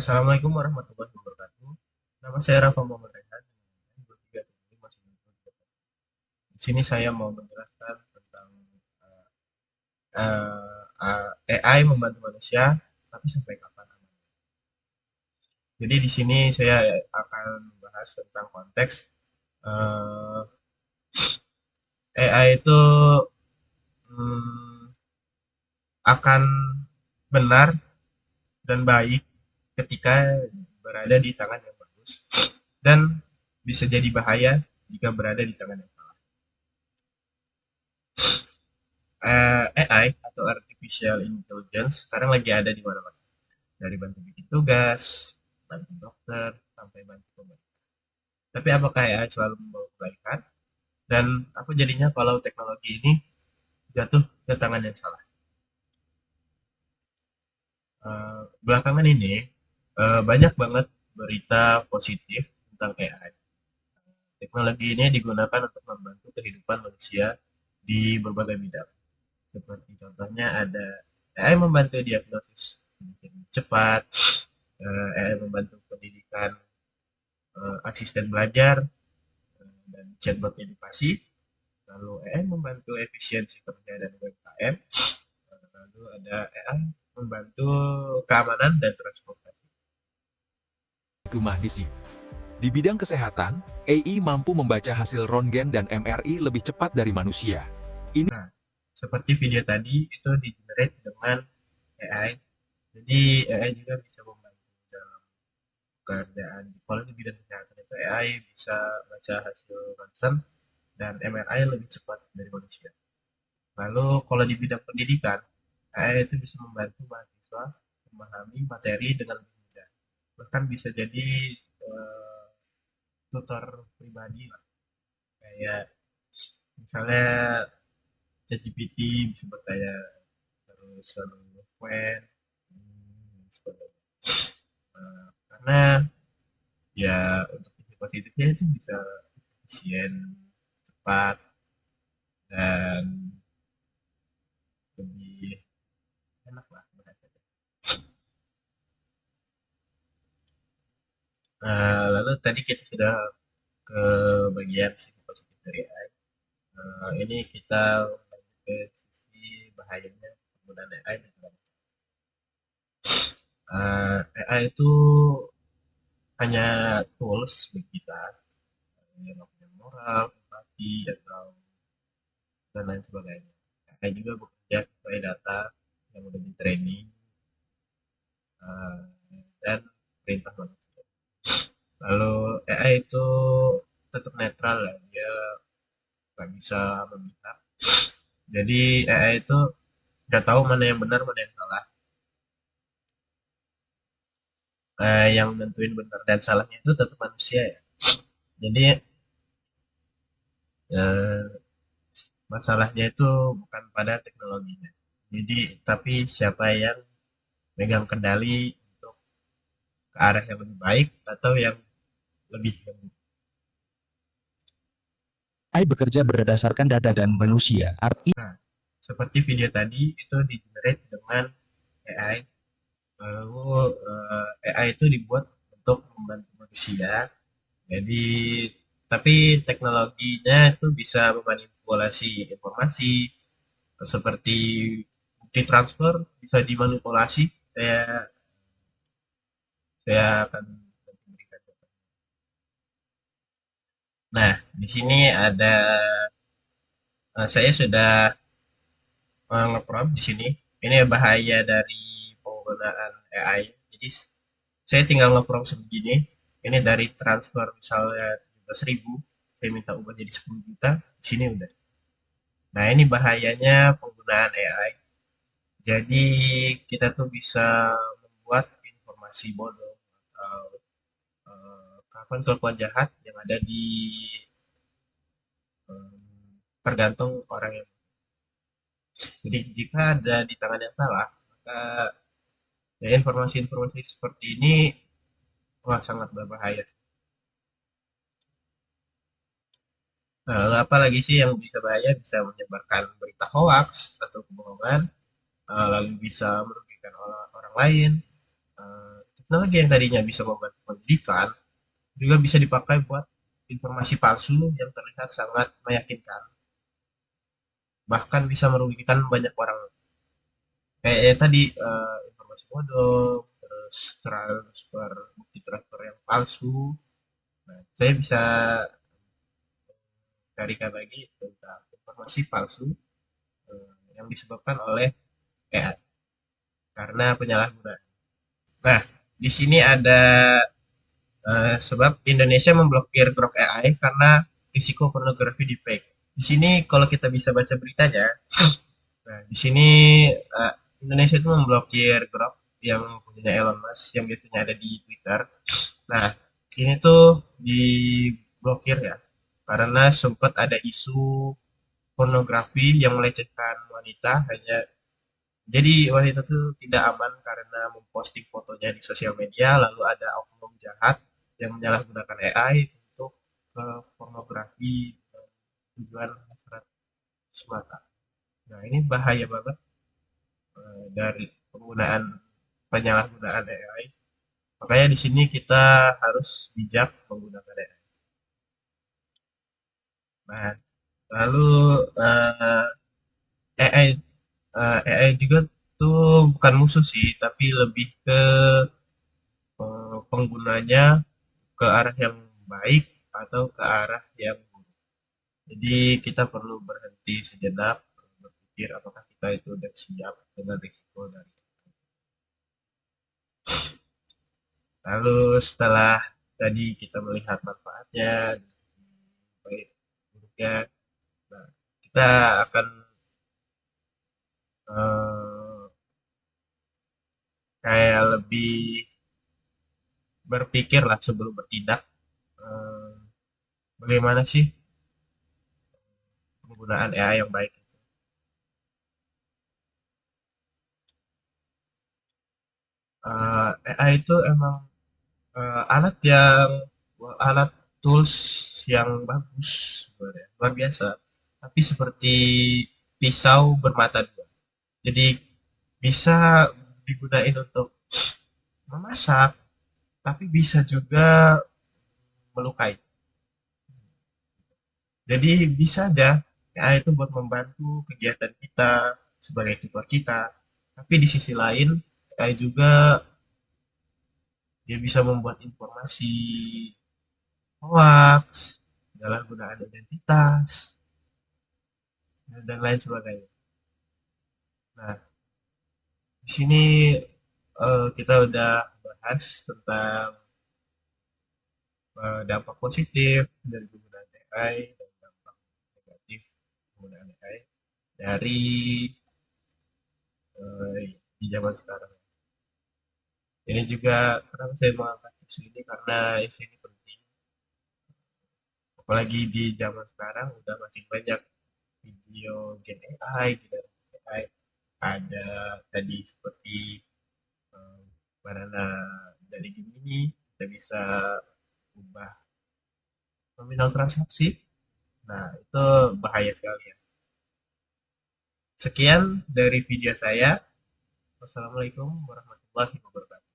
Assalamualaikum warahmatullahi wabarakatuh. Nama saya Rafa Muhammad Rehan. Di sini saya mau menjelaskan tentang AI membantu manusia, tapi sampai kapan? Jadi di sini saya akan membahas tentang konteks eh, AI itu hmm, akan benar dan baik ketika berada di tangan yang bagus dan bisa jadi bahaya jika berada di tangan yang salah. AI atau Artificial Intelligence sekarang lagi ada di mana-mana. Dari bantu bikin tugas, bantu dokter, sampai bantu pemerintah. Tapi apakah AI selalu membawa kebaikan? Dan apa jadinya kalau teknologi ini jatuh ke tangan yang salah? Belakangan ini banyak banget berita positif tentang AI. Teknologi ini digunakan untuk membantu kehidupan manusia di berbagai bidang. Seperti contohnya ada AI membantu diagnosis cepat, AI membantu pendidikan, asisten belajar, dan chatbot edukasi. Lalu AI membantu efisiensi kerja dan UMKM. Lalu ada AI membantu keamanan dan transportasi. Mahdisi. Di bidang kesehatan, AI mampu membaca hasil röntgen dan MRI lebih cepat dari manusia. Nah, seperti video tadi itu di generate dengan AI. Jadi AI juga bisa membantu dalam pekerjaan. Kalau di bidang kesehatan itu AI bisa baca hasil ronsen dan MRI lebih cepat dari manusia. Lalu kalau di bidang pendidikan, AI itu bisa membantu mahasiswa memahami materi dengan lebih mudah. Bahkan bisa jadi eh, tutor pribadi lah. Kayak misalnya ChatGPT bisa bertanya terus selalu web sebagainya. Karena ya untuk sisi positifnya itu bisa efisien, cepat, dan lebih enak lah bahasanya. Lalu tadi kita sudah ke bagian sisi positif dari AI. Ini kita lanjut ke sisi bahayanya penggunaan AI dan AI itu hanya tools bagi kita yang punya moral, empati, atau dan lain sebagainya. AI juga bekerja sesuai data yang sudah di training dan perintah manusia. Lalu AI itu tetap netral ya, dia nggak bisa memihak. Jadi AI itu nggak tahu mana yang benar mana yang salah. Yang nentuin benar dan salahnya itu tetap manusia ya. Jadi eh, masalahnya itu bukan pada teknologinya. Jadi tapi siapa yang megang kendali untuk ke arah yang lebih baik atau yang lebih baik. AI bekerja berdasarkan data dan manusia. Nah, seperti video tadi itu di generate dengan AI. Lalu AI itu dibuat untuk membantu manusia. Jadi tapi teknologinya itu bisa memanipulasi informasi seperti bukti transfer bisa dimanipulasi. Saya akan memberikan. Nah, di sini ada saya sudah nge-prompt di sini. Ini bahaya dari penggunaan AI. Jadi saya tinggal nge-prompt sebegini. Ini dari transfer misalnya 17.000, saya minta ubah jadi 10 juta, di sini udah. Nah, ini bahayanya penggunaan AI. Jadi kita tuh bisa membuat informasi bodoh atau kelakuan-kelakuan jahat yang ada di tergantung orang yang. Jadi jika ada di tangan yang salah, maka ya, informasi-informasi seperti ini wah sangat berbahaya. Nah, lalu apa lagi sih yang bisa bahaya? Bisa menyebarkan berita hoax atau kebohongan, lalu bisa merugikan orang lain, teknologi yang tadinya bisa membantu pendidikan juga bisa dipakai buat informasi palsu yang terlihat sangat meyakinkan, bahkan bisa merugikan banyak orang. Kayak tadi informasi bodong, terus transfer bukti transfer yang palsu. Nah, saya bisa carikan lagi tentang informasi palsu yang disebabkan oleh AI karena penyalahgunaan. Nah, di sini ada sebab Indonesia memblokir Grok AI karena risiko pornografi deepfake. Di sini kalau kita bisa baca beritanya, nah di sini Indonesia itu memblokir Grok yang punya Elon Musk yang biasanya ada di Twitter. Nah, ini tuh diblokir ya karena sempat ada isu pornografi yang melecehkan wanita. Hanya jadi wanita itu tidak aman karena memposting fotonya di sosial media, lalu ada oknum jahat yang menyalahgunakan AI untuk pornografi tujuan hasrat semata. Nah, ini bahaya banget dari penggunaan penyalahgunaan AI. Makanya di sini kita harus bijak menggunakan AI. Nah, lalu AI AI juga tuh bukan musuh sih, tapi lebih ke penggunanya ke arah yang baik atau ke arah yang buruk. Jadi kita perlu berhenti sejenak berpikir apakah kita itu sudah siap dengan risiko dari. Lalu setelah tadi kita melihat manfaatnya, baik buruknya, nah, kita akan eh, kayak lebih berpikir lah sebelum bertindak. eh, Bagaimana sih penggunaan AI yang baik? AI itu emang alat yang alat tools yang bagus sebenarnya, luar biasa. Tapi seperti pisau bermata dua. Jadi bisa digunain untuk memasak, tapi bisa juga melukai. Jadi bisa aja AI itu buat membantu kegiatan kita sebagai tutor kita. Tapi di sisi lain AI juga dia bisa membuat informasi hoax, penyalahgunaan identitas, dan lain sebagainya. Nah, di sini kita udah bahas tentang dampak positif dari penggunaan AI dan dampak negatif penggunaan AI dari di zaman sekarang. Ini juga kenapa saya mengangkat isu ini karena isu ini penting. Apalagi di zaman sekarang udah makin banyak video gen AI, gitu. AI ada tadi seperti eh, banana dari Gemini kita bisa ubah nominal transaksi. Nah, itu bahaya sekali ya. Sekian dari video saya. Wassalamualaikum warahmatullahi wabarakatuh.